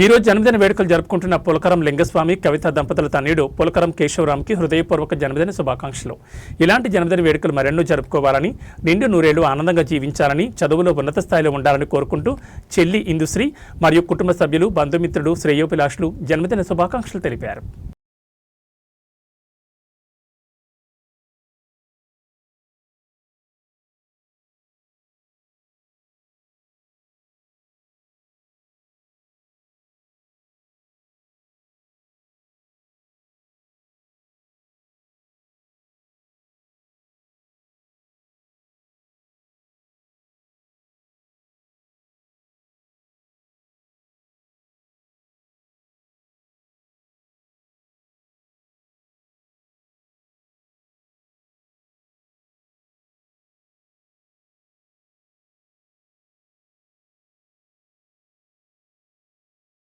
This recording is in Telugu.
ఈ రోజు జన్మదిన వేడుకలు జరుపుకుంటున్న పులకరం లింగస్వామి కవిత దంపతుల తనయుడు పులకరం కేశవరామ్కి హృదయపూర్వక జన్మదిన శుభాకాంక్షలు. ఇలాంటి జన్మదిన వేడుకలు మరెన్నో జరుపుకోవాలని, నిండు నూరేళ్లు ఆనందంగా జీవించాలని, చదువులో ఉన్నత స్థాయిలో ఉండాలని కోరుకుంటూ చెల్లి ఇందుశ్రీ మరియు కుటుంబ సభ్యులు, బంధుమిత్రులు, శ్రేయోభిలాషులు జన్మదిన శుభాకాంక్షలు తెలిపారు.